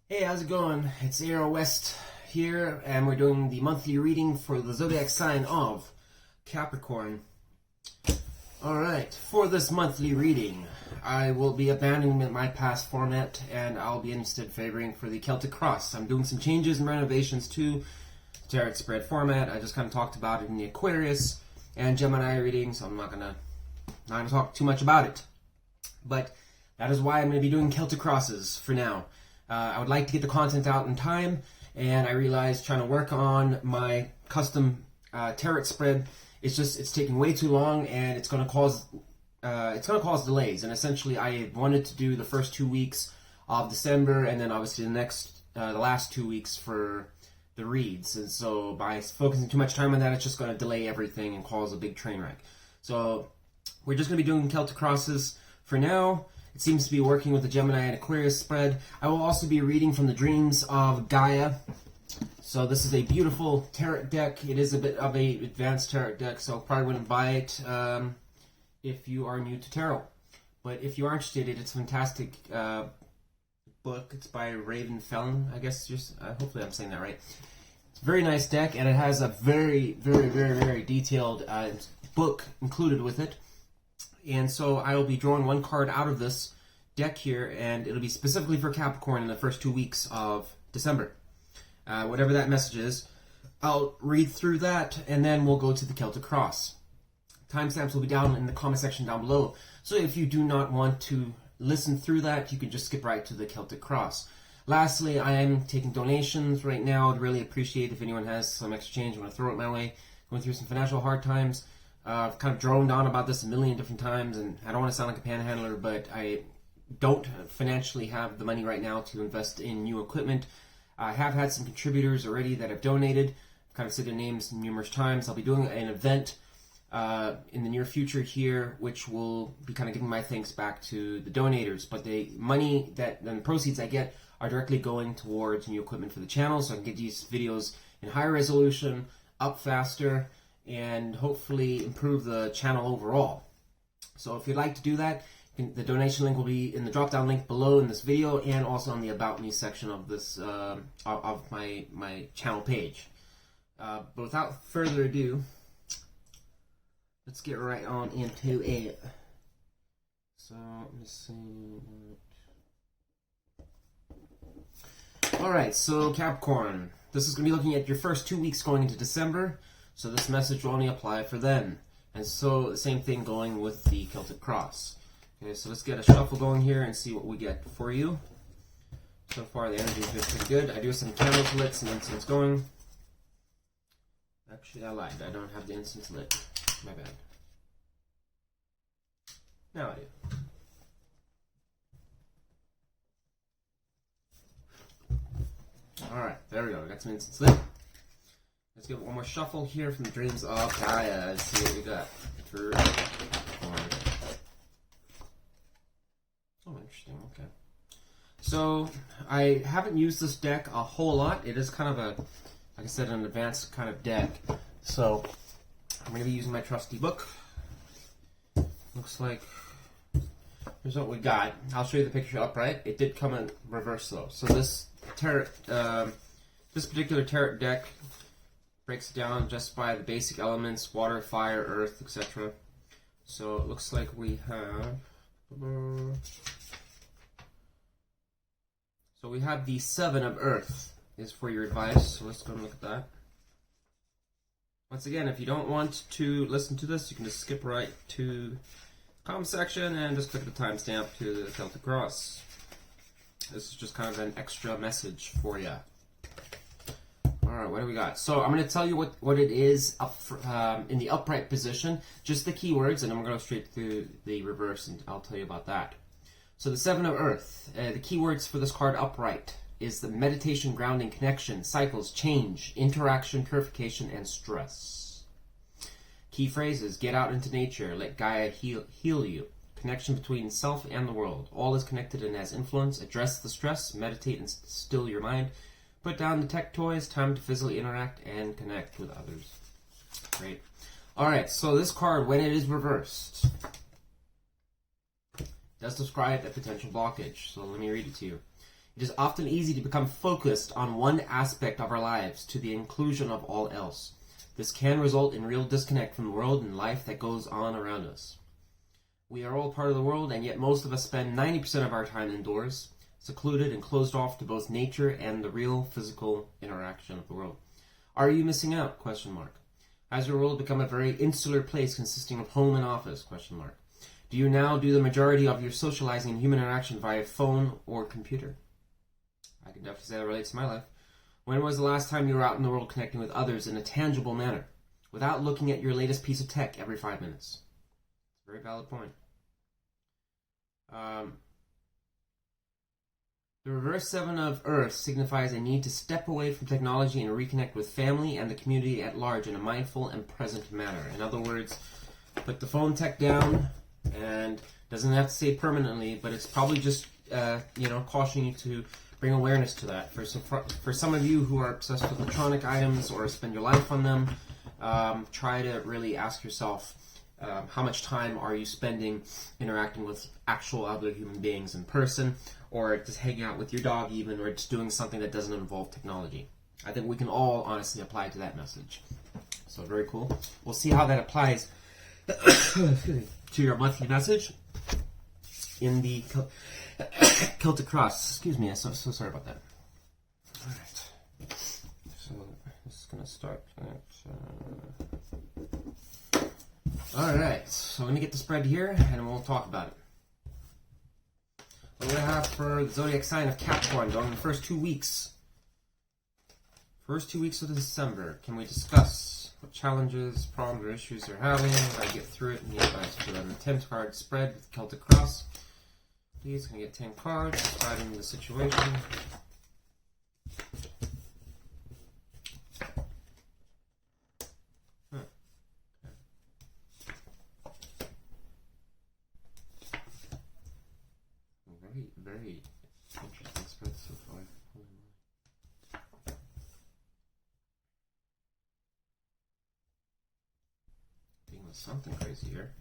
Hey, how's it going? It's Aurawest here, and we're doing the monthly reading for the zodiac sign of Capricorn. Alright, for this monthly reading, I will be abandoning my past format, and I'll be instead favoring for the Celtic Cross. I'm doing some changes and renovations to tarot spread format. I just kind of talked about it in the Aquarius and Gemini reading, so I'm not gonna talk too much about it. But that is why I'm going to be doing Celtic Crosses for now. I would like to get the content out in time, and I realized trying to work on my custom tarot spread, it's taking way too long, and it's going to cause delays. And essentially, I wanted to do the first 2 weeks of December, and then obviously the last 2 weeks for the reads. And so by focusing too much time on that, it's just going to delay everything and cause a big train wreck. So we're just going to be doing Celtic Crosses for now. It seems to be working with the Gemini and Aquarius spread. I will also be reading from the Dreams of Gaia. So this is a beautiful tarot deck. It is a bit of a advanced tarot deck, so probably wouldn't buy it if you are new to tarot. But if you are interested, it's a fantastic book. It's by Raven Felon, I guess. Hopefully I'm saying that right. It's a very nice deck, and it has a very, very, very, very detailed book included with it. And so I will be drawing one card out of this deck here, and it'll be specifically for Capricorn in the first 2 weeks of December. Whatever that message is, I'll read through that, and then we'll go to the Celtic Cross. Timestamps will be down in the comment section down below, so if you do not want to listen through that, you can just skip right to the Celtic Cross. Lastly, I am taking donations right now. I'd really appreciate if anyone has some extra change. I want to throw it my way. Going through some financial hard times. I've kind of droned on about this a million different times, and I don't want to sound like a panhandler, but I don't financially have the money right now to invest in new equipment. I have had some contributors already that have donated. I've kind of said their names numerous times. I'll be doing an event in the near future here, which will be kind of giving my thanks back to the donators. But the money and the proceeds I get are directly going towards new equipment for the channel, so I can get these videos in higher resolution, up faster, and hopefully improve the channel overall. So if you'd like to do that, the donation link will be in the drop down link below in this video, and also on the About Me section of this of my channel page. But without further ado, let's get right on into it. So let me see. Alright, so Capricorn, this is going to be looking at your first 2 weeks going into December. So this message will only apply for then. And so the same thing going with the Celtic Cross. Okay, so let's get a shuffle going here and see what we get for you. So far the energy has been pretty good. I do have some candles lit, some incense going. Actually, I lied. I don't have the incense lit. My bad. Now I do. Alright, there we go. I got some incense lit. Let's give it one more shuffle here from the Dreams of Gaia and see what we got. Oh, interesting. Okay. So, I haven't used this deck a whole lot. It is kind of like I said, an advanced kind of deck. So, I'm going to be using my trusty book. Looks like here's what we got. I'll show you the picture upright. It did come in reverse though. So this particular tarot deck breaks it down just by the basic elements: water, fire, earth, etc. So it looks like we have the 7 of Earth is for your advice. So let's go and look at that. Once again, if you don't want to listen to this, you can just skip right to the comment section and just click the timestamp to the Celtic Cross. This is just kind of an extra message for you. Alright, what do we got? So I'm going to tell you what it is in the upright position, just the keywords, and I'm going to go straight to the reverse and I'll tell you about that. So the 7 of Earth, the keywords for this card upright is the meditation, grounding, connection, cycles, change, interaction, purification, and stress. Key phrases: get out into nature, let Gaia heal you, connection between self and the world, all is connected and has influence, address the stress, meditate and still your mind, put down the tech toys, time to physically interact and connect with others. Great. Alright, so this card, when it is reversed, does describe a potential blockage. So let me read it to you. It is often easy to become focused on one aspect of our lives to the inclusion of all else. This can result in real disconnect from the world and life that goes on around us. We are all part of the world, and yet most of us spend 90% of our time indoors, secluded and closed off to both nature and the real physical interaction of the world. Are you missing out? ? Has your world become a very insular place consisting of home and office? ? Do you now do the majority of your socializing and human interaction via phone or computer? I can definitely say that relates to my life. When was the last time you were out in the world connecting with others in a tangible manner, without looking at your latest piece of tech every 5 minutes? It's a very valid point. The reverse 7 of Earth signifies a need to step away from technology and reconnect with family and the community at large in a mindful and present manner. In other words, put the phone tech down, and doesn't have to say permanently, but it's probably just cautioning you to bring awareness to that. For some of you who are obsessed with electronic items or spend your life on them, try to really ask yourself, how much time are you spending interacting with actual other human beings in person, or just hanging out with your dog even, or just doing something that doesn't involve technology. I think we can all honestly apply to that message. So very cool. We'll see how that applies to your monthly message in the Celtic Cross. Excuse me, I'm so sorry about that. Alright. So this is going to start at... Alright, so I'm going to get the spread here, and we'll talk about it. What do we have for the zodiac sign of Capricorn during the first 2 weeks? First 2 weeks of December. Can we discuss what challenges, problems, or issues they're having? I get through it and the advice for them. The 10 card spread with Celtic Cross. Please, can I get 10 cards describing the situation? Very interesting spread so far. Dealing with something crazy here.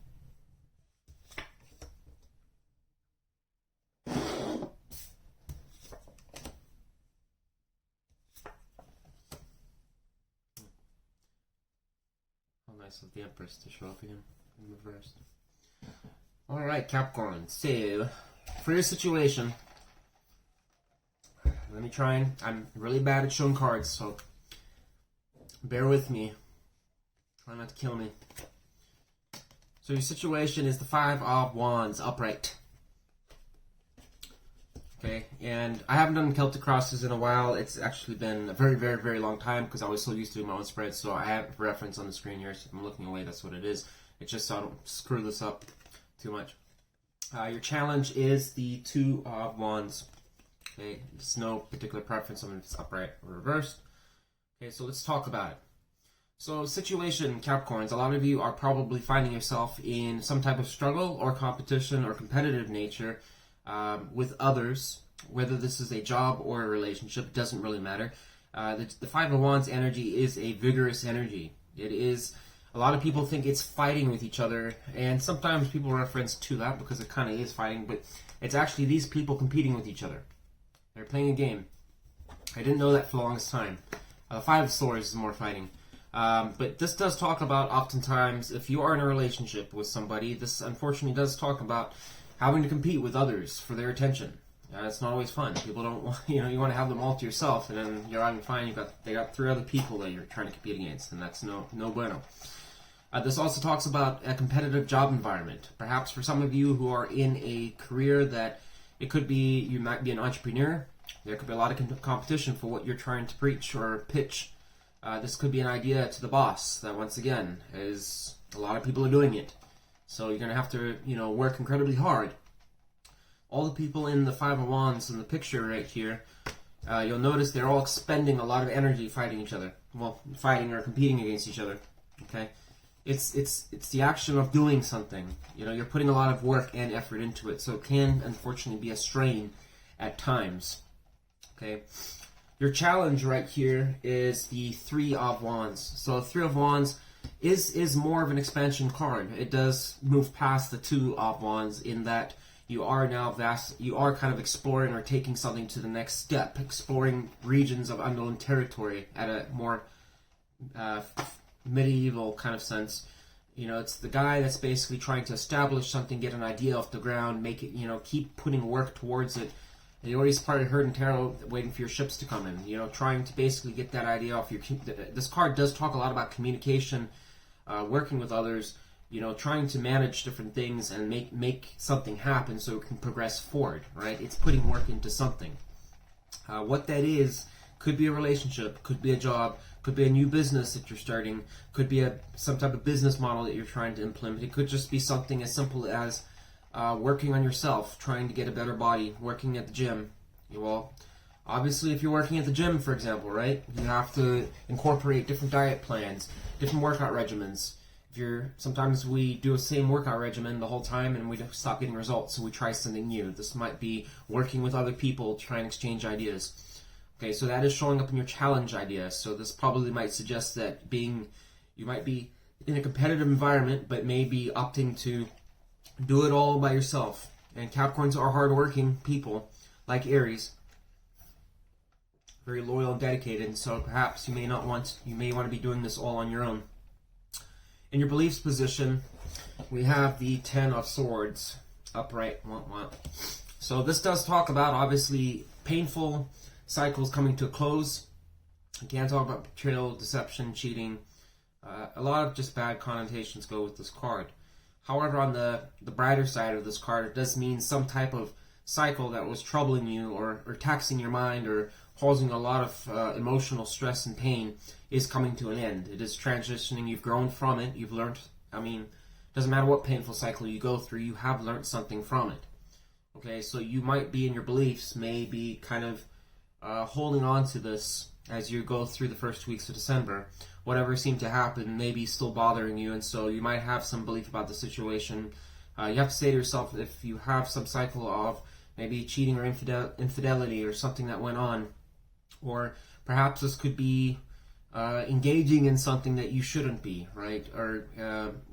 How nice of the Empress to show up again in reverse. Alright, Capricorn. So, for your situation, let me try and... I'm really bad at showing cards, so bear with me. Try not to kill me. So your situation is the 5 of Wands, upright. Okay, and I haven't done Celtic Crosses in a while. It's actually been a very, very, very long time because I was so used to doing my own spreads, so I have a reference on the screen here, so if I'm looking away, that's what it is. It's just so I don't screw this up too much. Your challenge is the 2 of Wands. Okay, there's no particular preference on if it's upright or reversed. Okay, so let's talk about it. So, situation, Capricorns, a lot of you are probably finding yourself in some type of struggle or competition or competitive nature with others, whether this is a job or a relationship, doesn't really matter. The 5 of Wands energy is a vigorous energy. It is... A lot of people think it's fighting with each other, and sometimes people reference to that because it kind of is fighting, but it's actually these people competing with each other. They're playing a game. I didn't know that for the longest time. 5 of Swords is more fighting. But this does talk about, oftentimes, if you are in a relationship with somebody, this unfortunately does talk about having to compete with others for their attention. It's not always fun. People don't want, you want to have them all to yourself, and then you're having fun. They got 3 other people that you're trying to compete against, and that's no bueno. This also talks about a competitive job environment. Perhaps for some of you who are in a career that it could be, you might be an entrepreneur. There could be a lot of competition for what you're trying to preach or pitch. This could be an idea to the boss that, once again, is a lot of people are doing it. So you're going to have to, work incredibly hard. All the people in the 5 of Wands in the picture right here, you'll notice they're all expending a lot of energy fighting each other. Well, fighting or competing against each other. Okay? It's the action of doing something. You're putting a lot of work and effort into it, so it can unfortunately be a strain at times. Okay, your challenge right here is the 3 of Wands. So 3 of Wands is more of an expansion card. It does move past the 2 of Wands in that you are now you are kind of exploring or taking something to the next step, exploring regions of unknown territory at a more medieval kind of sense. You know, it's the guy that's basically trying to establish something, get an idea off the ground, make it, you know, keep putting work towards it. And you always part of herd and tarot, waiting for your ships to come in, you know, trying to basically get that idea off your... This card does talk a lot about communication, working with others, you know, trying to manage different things and make something happen so it can progress forward, right? It's putting work into something. What that is, could be a relationship, could be a job, could be a new business that you're starting, could be some type of business model that you're trying to implement. It could just be something as simple as working on yourself, trying to get a better body, working at the gym. Well, obviously if you're working at the gym, for example, right, you have to incorporate different diet plans, different workout regimens. Sometimes we do the same workout regimen the whole time and we stop getting results, so we try something new. This might be working with other people to try and exchange ideas. Okay, so that is showing up in your challenge idea. So this probably might suggest that you might be in a competitive environment, but maybe opting to do it all by yourself. And Capricorns are hardworking people, like Aries, very loyal and dedicated. And so perhaps you may want to be doing this all on your own. In your beliefs position, we have the Ten of Swords upright. So this does talk about, obviously, painful cycles coming to a close. You can't talk about betrayal, deception, cheating. A lot of just bad connotations go with this card. However, on the brighter side of this card, it does mean some type of cycle that was troubling you or taxing your mind or causing a lot of emotional stress and pain is coming to an end. It is transitioning. You've grown from it. You've learned. I mean, doesn't matter what painful cycle you go through, you have learned something from it. Okay, so you might be in your beliefs, maybe kind of holding on to this as you go through the first 2 weeks of December. Whatever seemed to happen may be still bothering you, and so you might have some belief about the situation. You have to say to yourself, if you have some cycle of maybe cheating or infidelity or something that went on, or perhaps this could be engaging in something that you shouldn't be, right? Or,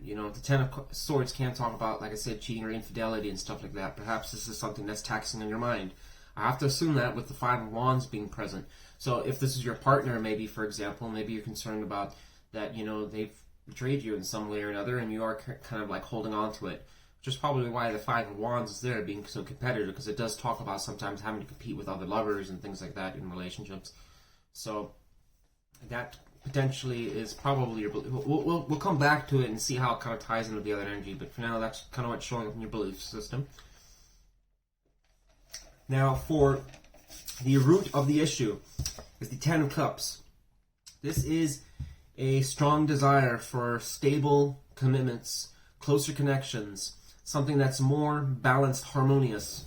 you know, the Ten of Swords can't talk about, like I said, cheating or infidelity and stuff like that. Perhaps this is something that's taxing on your mind. I have to assume that with the Five of Wands being present. So if this is your partner, maybe, for example, maybe you're concerned about that, you know, they've betrayed you in some way or another, and you are kind of like holding on to it, which is probably why the Five of Wands is there, being so competitive, because it does talk about sometimes having to compete with other lovers and things like that in relationships. So that potentially is probably your... We'll come back to it and see how it kind of ties into the other energy, but for now, that's kind of what's showing up in your belief system. Now, for the root of the issue is the Ten of Cups. This is a strong desire for stable commitments, closer connections, something that's more balanced, harmonious.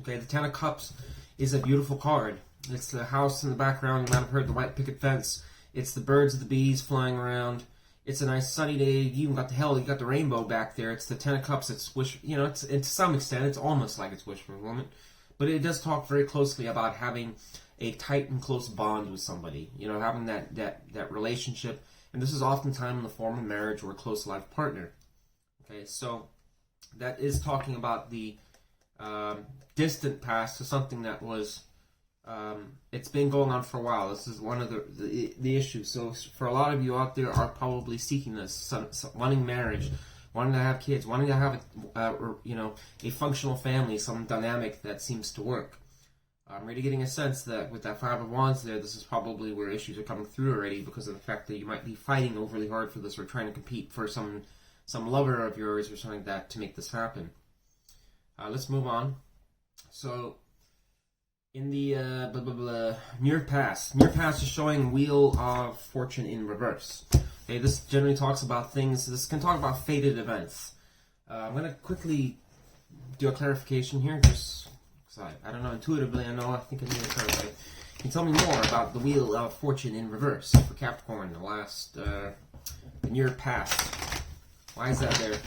Okay, the Ten of Cups is a beautiful card. It's the house in the background. You might have heard the white picket fence. It's the birds and the bees flying around. It's a nice sunny day. You even got you got the rainbow back there. It's the Ten of Cups. It's to some extent, it's almost like it's wish fulfillment. But it does talk very closely about having a tight and close bond with somebody. You know, having that relationship. And this is oftentimes in the form of marriage or a close life partner. Okay, so that is talking about the distant past to something that was, it's been going on for a while. This is one of the issues. So for a lot of you out there are probably seeking this, wanting marriage, wanting to have kids, wanting to have a functional family, some dynamic that seems to work. I'm really getting a sense that with that Five of Wands there, this is probably where issues are coming through already, because of the fact that you might be fighting overly hard for this or trying to compete for some lover of yours or something like that to make this happen. Let's move on. So, in the near past is showing Wheel of Fortune in reverse. Okay, this generally talks about things. This can talk about fated events. I'm going to quickly do a clarification here, just because I don't know, intuitively I think I need to clarify. Can you tell me more about the Wheel of Fortune in reverse for Capricorn, the near past? Why is that there?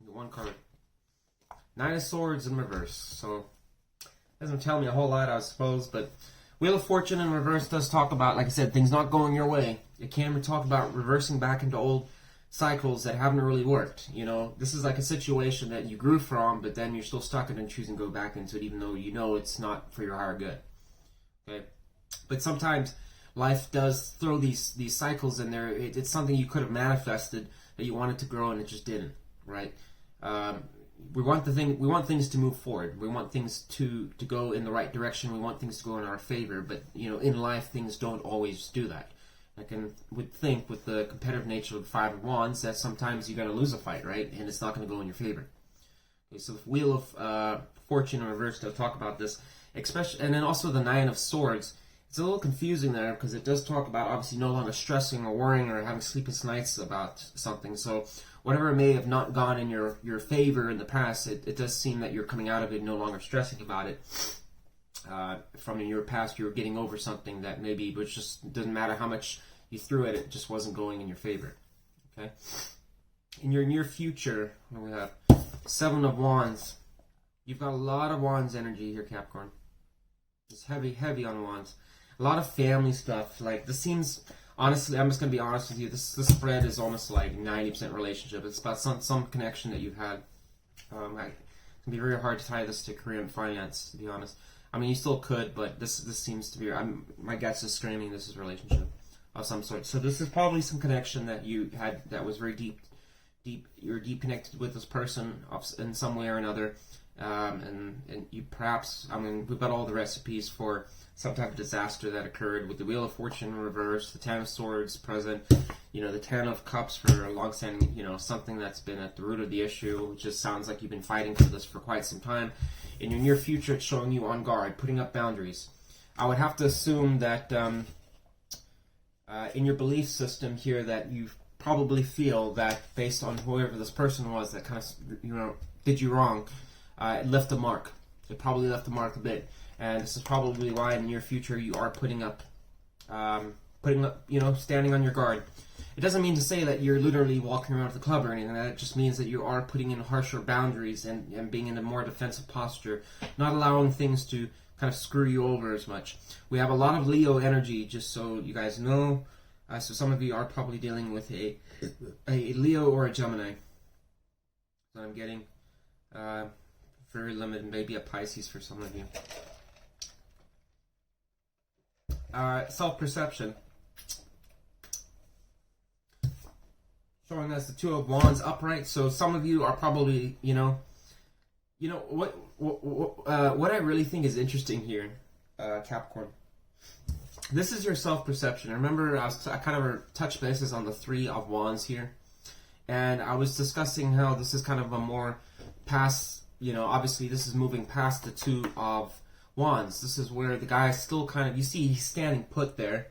One card. Nine of Swords in reverse. So, doesn't tell me a whole lot, I suppose, but Wheel of Fortune in reverse does talk about, like I said, things not going your way. It can talk about reversing back into old cycles that haven't really worked. You know, this is like a situation that you grew from, but then you're still stuck in it and choosing to go back into it, even though you know it's not for your higher good. Okay, but sometimes life does throw these cycles in there. It's something you could have manifested that you wanted to grow and it just didn't. Right? We want things to move forward. We want things to go in the right direction. We want things to go in our favor. But you know, in life, things don't always do that. Would think with the competitive nature of the Five of Wands that sometimes you're going to lose a fight, right? And it's not going to go in your favor. Okay, so the Wheel of Fortune in reverse, to talk about this, especially, and then also the Nine of Swords. It's a little confusing there because it does talk about obviously no longer stressing or worrying or having sleepless nights about something. So whatever may have not gone in your favor in the past, it does seem that you're coming out of it no longer stressing about it. From in your past, you were getting over something that maybe, but just doesn't matter how much you threw at it, just wasn't going in your favor. Okay. In your near future, we have Seven of Wands. You've got a lot of Wands energy here, Capricorn. It's heavy on Wands. A lot of family stuff. Like this seems, honestly, I'm just gonna be honest with you. This spread is almost like 90% relationship. It's about some connection that you've had. It can be very hard to tie this to career and finance, to be honest. I mean, you still could, but this seems to be. My guess is screaming this is a relationship of some sort. So this is probably some connection that you had that was very deep. You're deep connected with this person in some way or another, and you perhaps. I mean, we've got all the recipes for some type of disaster that occurred with the Wheel of Fortune in reverse, the Ten of Swords present, you know, the Ten of Cups for a long-standing, you know, something that's been at the root of the issue. It just sounds like you've been fighting for this for quite some time. In your near future, it's showing you on guard, putting up boundaries. I would have to assume that in your belief system here that you probably feel that based on whoever this person was that kind of, you know, did you wrong, it left a mark. It probably left a mark a bit. And this is probably why in the near future you are putting up, you know, standing on your guard. It doesn't mean to say that you're literally walking around with a club or anything. That just means that you are putting in harsher boundaries and being in a more defensive posture, not allowing things to kind of screw you over as much. We have a lot of Leo energy, just so you guys know. So some of you are probably dealing with a Leo or a Gemini. So I'm getting very limited, maybe a Pisces for some of you. Self-perception. Showing us the Two of Wands upright. So some of you are probably, you know what I really think is interesting here, Capricorn. This is your self-perception. Remember, I kind of touched bases on the Three of Wands here, and I was discussing how this is kind of a more past. You know, obviously this is moving past the Two of Wands. This is where the guy is still kind of, you see he's standing put there,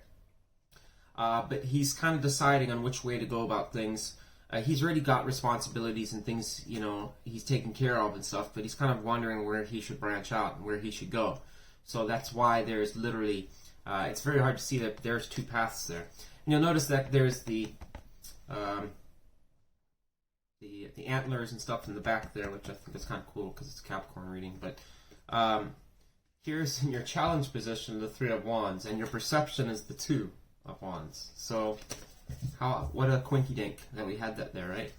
but he's kind of deciding on which way to go about things. He's already got responsibilities and things, you know, he's taken care of and stuff, but he's kind of wondering where he should branch out and where he should go. So that's why there's literally, it's very hard to see that there's two paths there. And you'll notice that there's the antlers and stuff in the back there, which I think is kind of cool because it's a Capricorn reading. But here's in your challenge position the Three of Wands, and your perception is the Two of Wands. So what a quinky dink that we had that there, right?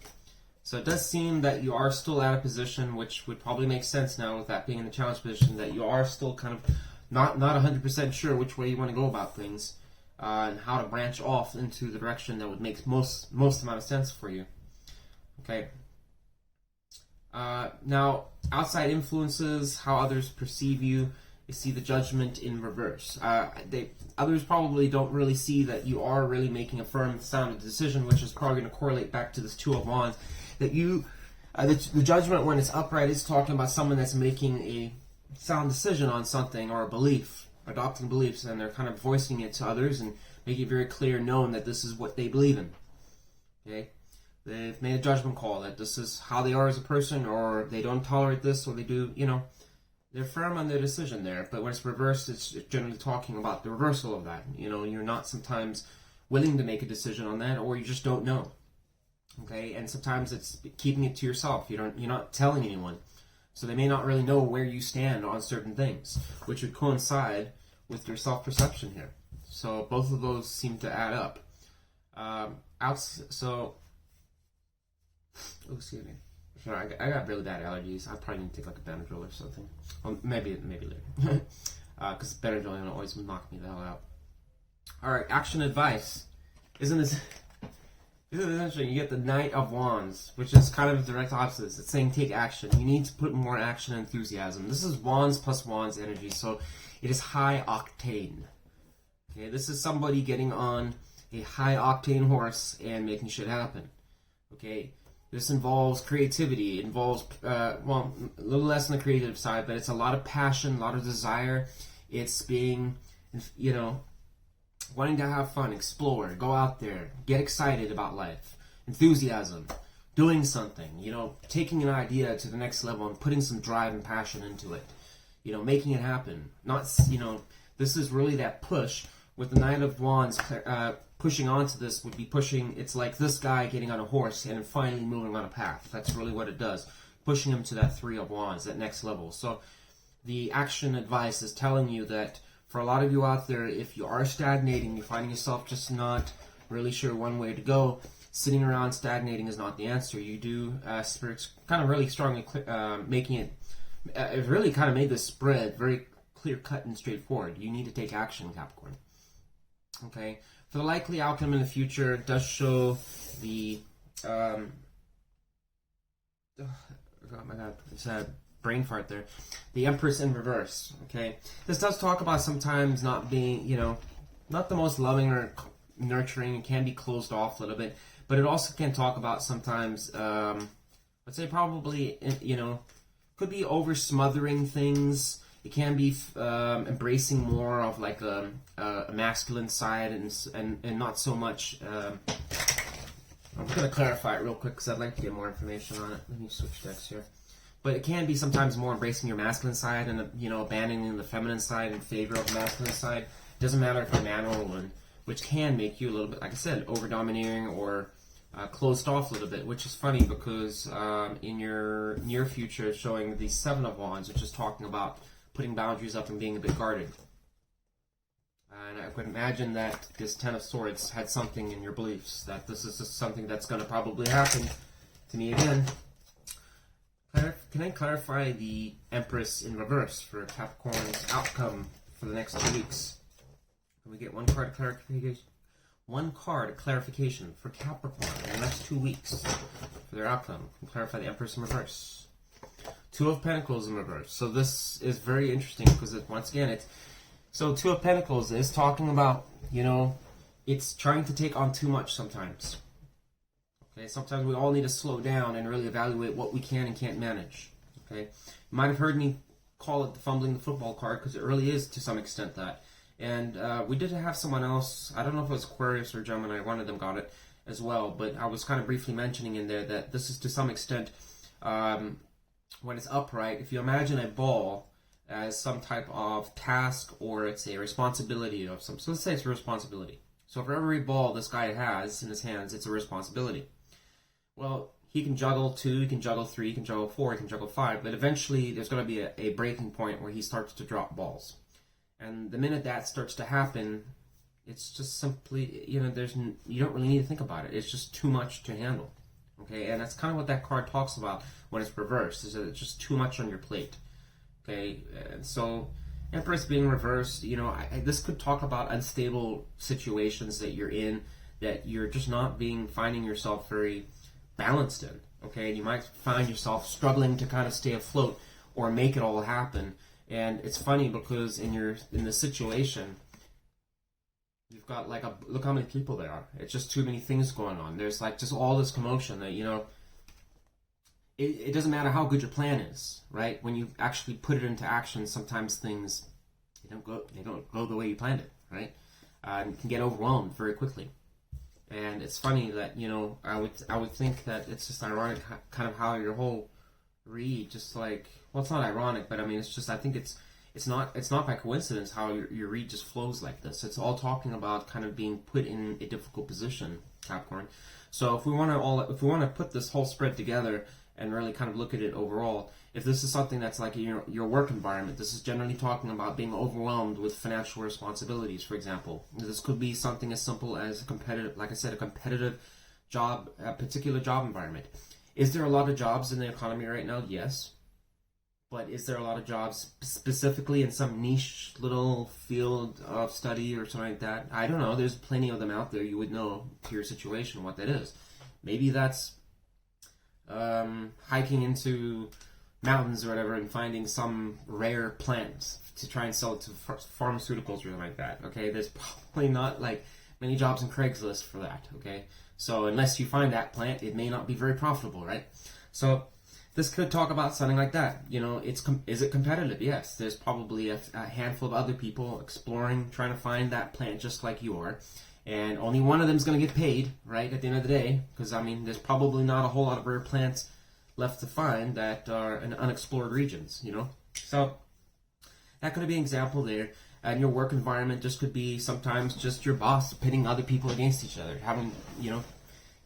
So it does seem that you are still at a position which would probably make sense now with that being in the challenge position, that you are still kind of not 100% sure which way you want to go about things, and how to branch off into the direction that would make most amount of sense for you. Okay. Now, outside influences, how others perceive you. You see the Judgment in reverse. Others probably don't really see that you are really making a firm, sound decision, which is probably going to correlate back to this Two of Wands. That the Judgment, when it's upright, is talking about someone that's making a sound decision on something or a belief, adopting beliefs, and they're kind of voicing it to others and making it very clear, known that this is what they believe in. Okay. They've made a judgment call that this is how they are as a person, or they don't tolerate this, or they do, you know, they're firm on their decision there. But when it's reversed, it's generally talking about the reversal of that. You know, you're not sometimes willing to make a decision on that, or you just don't know. Okay, and sometimes it's keeping it to yourself. You're not telling anyone, so they may not really know where you stand on certain things, which would coincide with your self-perception here. So both of those seem to add up. So Oh, excuse me. Sorry, I got really bad allergies. I probably need to take like a Benadryl or something. Well, maybe later. Because Benadryl always knock me the hell out. Alright, action advice. Isn't this interesting? You get the Knight of Wands, which is kind of the direct opposite. It's saying take action. You need to put more action and enthusiasm. This is Wands plus Wands energy, so it is high octane. Okay, this is somebody getting on a high octane horse and making shit happen. Okay, this involves creativity. It involves, well, a little less on the creative side, but it's a lot of passion, a lot of desire. It's being, you know, wanting to have fun, explore, go out there, get excited about life, enthusiasm, doing something, you know, taking an idea to the next level and putting some drive and passion into it, you know, making it happen. Not, you know, this is really that push. With the Knight of Wands, pushing onto this would be pushing, it's like this guy getting on a horse and finally moving on a path. That's really what it does. Pushing him to that Three of Wands, that next level. So the action advice is telling you that for a lot of you out there, if you are stagnating, you're finding yourself just not really sure one way to go, sitting around stagnating is not the answer. You do, Spirit's kind of really strongly making it, it really kind of made this spread very clear cut and straightforward. You need to take action, Capricorn. Okay, for the likely outcome in the future, it does show the, oh my god, it's a brain fart there, the Empress in reverse. Okay, this does talk about sometimes not being, you know, not the most loving or nurturing. It can be closed off a little bit, but it also can talk about sometimes, let's say probably, you know, could be over smothering things. It can be embracing more of like a masculine side and not so much. I'm going to clarify it real quick because I'd like to get more information on it. Let me switch decks here. But it can be sometimes more embracing your masculine side and, you know, abandoning the feminine side in favor of the masculine side. Doesn't matter if you're a man or a woman, which can make you a little bit, like I said, over domineering or closed off a little bit, which is funny because in your near future, it's showing the Seven of Wands, which is talking about putting boundaries up and being a bit guarded. And I could imagine that this Ten of Swords had something in your beliefs, that this is just something that's going to probably happen to me again. Can I clarify the Empress in reverse for Capricorn's outcome for the next 2 weeks? Can we get one card of clarification? One card of clarification for Capricorn in the next 2 weeks for their outcome. Can clarify the Empress in reverse. Two of Pentacles in reverse. So this is very interesting because once again, it's so Two of Pentacles is talking about, you know, it's trying to take on too much sometimes. Okay, sometimes we all need to slow down and really evaluate what we can and can't manage. Okay, you might have heard me call it the fumbling the football card because it really is to some extent that. And we did have someone else, I don't know if it was Aquarius or Gemini, one of them got it as well, but I was kind of briefly mentioning in there that this is to some extent, when it's upright, if you imagine a ball as some type of task or it's a responsibility of some, so let's say it's a responsibility. So for every ball this guy has in his hands, it's a responsibility. Well, he can juggle 2, he can juggle 3, he can juggle 4, he can juggle 5, but eventually there's going to be a breaking point where he starts to drop balls. And the minute that starts to happen, it's just simply, you know, you don't really need to think about it. It's just too much to handle. Okay, and that's kind of what that card talks about when it's reversed, is that it's just too much on your plate. Okay, and so Empress being reversed, you know, this could talk about unstable situations that you're in, that you're just not finding yourself very balanced in. Okay, and you might find yourself struggling to kind of stay afloat or make it all happen. And it's funny because in the situation, you've got like look how many people there are. It's just too many things going on. There's like just all this commotion that, you know, it doesn't matter how good your plan is, right? When you actually put it into action, sometimes things they don't go the way you planned it, right? You can get overwhelmed very quickly. And it's funny that, you know, I would think that it's just ironic kind of how your whole read just like, well, it's not ironic, but I mean, it's just, I think it's not by coincidence how your read just flows like this. It's all talking about kind of being put in a difficult position, Capricorn. So if we want to put this whole spread together and really kind of look at it overall, if this is something that's like your work environment, this is generally talking about being overwhelmed with financial responsibilities, for example. This could be something as simple as a competitive job, a particular job environment. Is there a lot of jobs in the economy right now? Yes. But is there a lot of jobs specifically in some niche little field of study or something like that? I don't know. There's plenty of them out there. You would know to your situation what that is. Maybe that's hiking into mountains or whatever and finding some rare plant to try and sell it to pharmaceuticals or something like that. Okay, there's probably not like many jobs in Craigslist for that. Okay, so unless you find that plant, it may not be very profitable, right? So this could talk about something like that. You know, is it competitive? Yes. There's probably a handful of other people exploring, trying to find that plant just like you are. And only one of them is going to get paid, right, at the end of the day. Because, I mean, there's probably not a whole lot of rare plants left to find that are in unexplored regions, you know. So that could be an example there. And your work environment just could be sometimes just your boss pitting other people against each other. Having, you know,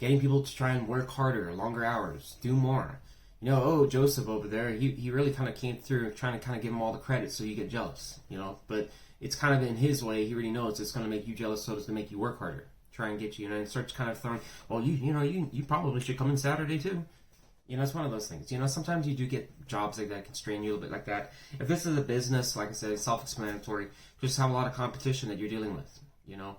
getting people to try and work harder, longer hours, do more. You know, oh, Joseph over there, he really kind of came through trying to kind of give him all the credit so you get jealous, you know. But it's kind of in his way. He already knows it's going to make you jealous, so it's going to make you work harder. Try and get you, you know, and starts kind of throwing, well, you probably should come in Saturday too. You know, it's one of those things. You know, sometimes you do get jobs like that can strain you a little bit like that. If this is a business, like I said, it's self-explanatory. Just have a lot of competition that you're dealing with, you know.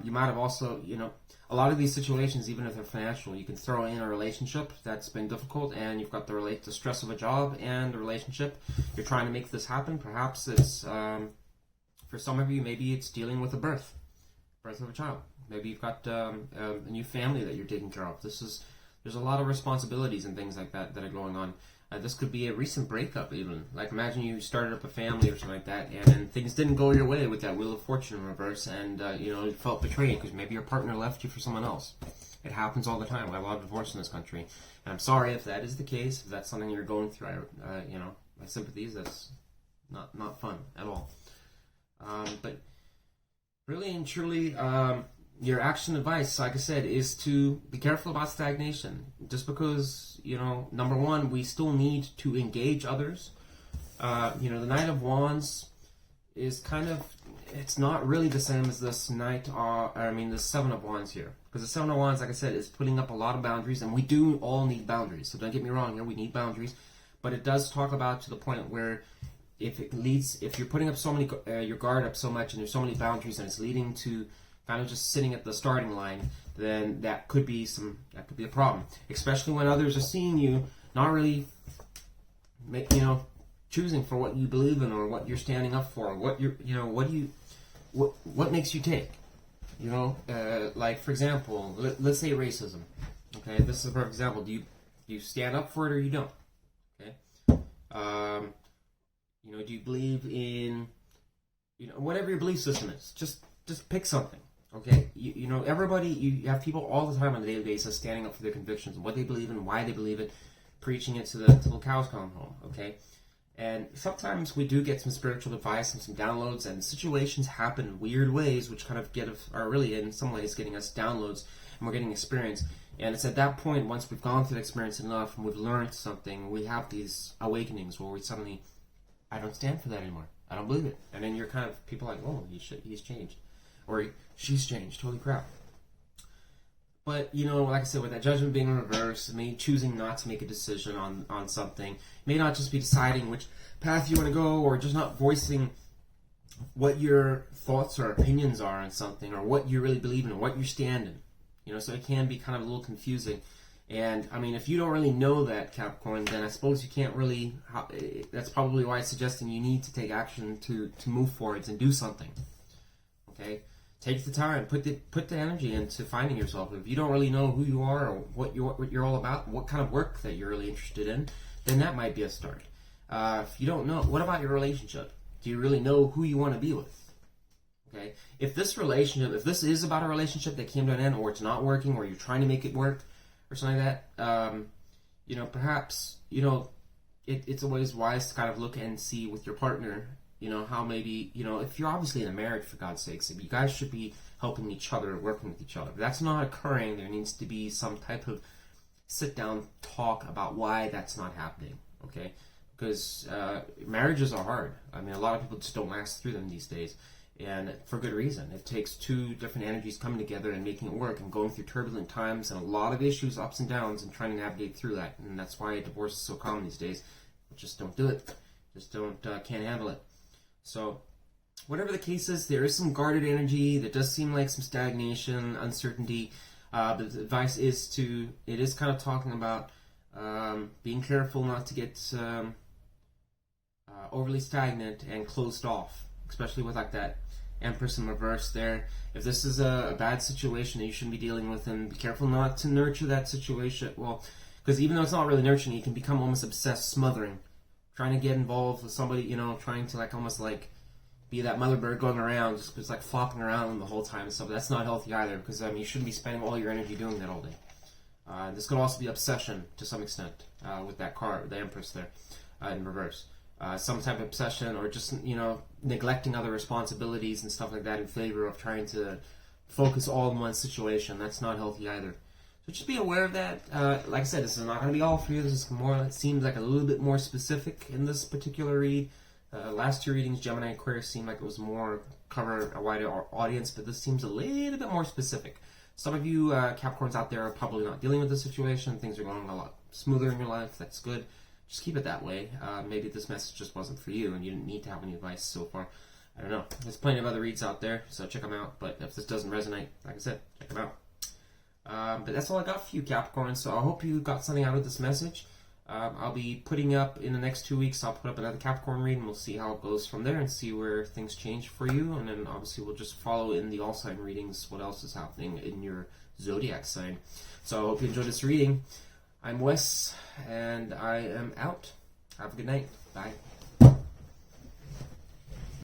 You might have also, you know, a lot of these situations, even if they're financial, you can throw in a relationship that's been difficult, and you've got the stress of a job and a relationship. You're trying to make this happen. Perhaps it's, for some of you, maybe it's dealing with a birth of a child. Maybe you've got a new family that you're taking care of. There's a lot of responsibilities and things like that that are going on. This could be a recent breakup even. Like imagine you started up a family or something like that, and then things didn't go your way with that Wheel of Fortune in reverse, and you know, you felt betrayed because maybe your partner left you for someone else. It happens all the time. We have a lot of divorce in this country. And I'm sorry if that is the case, if that's something you're going through. You know, my sympathies. That's not fun at all. But really and truly, your action advice, like I said, is to be careful about stagnation. Just because, you know, number one, we still need to engage others. You know, the Knight of Wands is kind of, it's not really the same as this the Seven of Wands here. Because the Seven of Wands, like I said, is putting up a lot of boundaries, and we do all need boundaries. So don't get me wrong here, we need boundaries. But it does talk about to the point where if you're putting up so many, your guard up so much, and there's so many boundaries, and it's leading to kind of just sitting at the starting line, then that could be a problem. Especially when others are seeing you not really, you know, choosing for what you believe in or what you're standing up for, what makes you take. You know, like for example, let's say racism. Okay, this is a perfect example. Do you stand up for it or you don't? Okay. You know, do you believe in, you know, whatever your belief system is? Just pick something. Okay, you know, everybody, you have people all the time on a daily basis standing up for their convictions and what they believe in, why they believe it, preaching it till the cows come home, okay? And sometimes we do get some spiritual advice and some downloads, and situations happen in weird ways, which kind of are really in some ways getting us downloads, and we're getting experience. And it's at that point, once we've gone through the experience enough and we've learned something, we have these awakenings where we suddenly, I don't stand for that anymore. I don't believe it. And then you're kind of, people are like, oh, he's changed. Or she's changed. Holy crap. But, you know, like I said, with that judgment being in reverse, me choosing not to make a decision on something, may not just be deciding which path you want to go, or just not voicing what your thoughts or opinions are on something, or what you really believe in, or what you stand in. You know, so it can be kind of a little confusing. And, I mean, if you don't really know that, Capricorn, then I suppose you can't really, that's probably why it's suggesting you need to take action to move forwards and do something. Okay? Take the time, put the energy into finding yourself. If you don't really know who you are or what you're all about, what kind of work that you're really interested in, then that might be a start. If you don't know, what about your relationship? Do you really know who you want to be with? Okay, if this is about a relationship that came to an end, or it's not working, or you're trying to make it work, or something like that, you know, perhaps, you know, it's always wise to kind of look and see with your partner. You know, how maybe, you know, if you're obviously in a marriage, for God's sakes, you guys should be helping each other, working with each other. If that's not occurring, there needs to be some type of sit-down talk about why that's not happening, okay? Because marriages are hard. I mean, a lot of people just don't last through them these days. And for good reason. It takes two different energies coming together and making it work, and going through turbulent times and a lot of issues, ups and downs, and trying to navigate through that. And that's why divorce is so common these days. Just don't do it. Just can't handle it. So whatever the case is, there is some guarded energy. There does seem like some stagnation, uncertainty. But the advice is it is kind of talking about being careful not to get overly stagnant and closed off, especially with like that Empress in reverse there. If this is a bad situation that you shouldn't be dealing with, and be careful not to nurture that situation. Well, because even though it's not really nurturing, you can become almost obsessed, smothering, trying to get involved with somebody, trying to almost be that mother bird going around, just like flopping around the whole time and stuff. That's not healthy either, because you shouldn't be spending all your energy doing that all day. This could also be obsession to some extent with that card, the Empress there in reverse. Some type of obsession, or just neglecting other responsibilities and stuff like that in favor of trying to focus all in one situation. That's not healthy either. So just be aware of that. Like I said, this is not going to be all for you. This is more, it seems like a little bit more specific in this particular read. Last two readings, Gemini and Aquarius, seemed like it was more cover a wider audience, but this seems a little bit more specific. Some of you Capricorns out there are probably not dealing with this situation. Things are going a lot smoother in your life. That's good. Just keep it that way. Maybe this message just wasn't for you and you didn't need to have any advice so far. I don't know. There's plenty of other reads out there, so check them out. But if this doesn't resonate, like I said, check them out. But that's all I got for you, Capricorn. So I hope you got something out of this message. I'll be putting up in the next 2 weeks, I'll put up another Capricorn read, and we'll see how it goes from there and see where things change for you. And then obviously we'll just follow in the all sign readings what else is happening in your zodiac sign. So I hope you enjoyed this reading. I'm Wes, and I am out. Have a good night. Bye.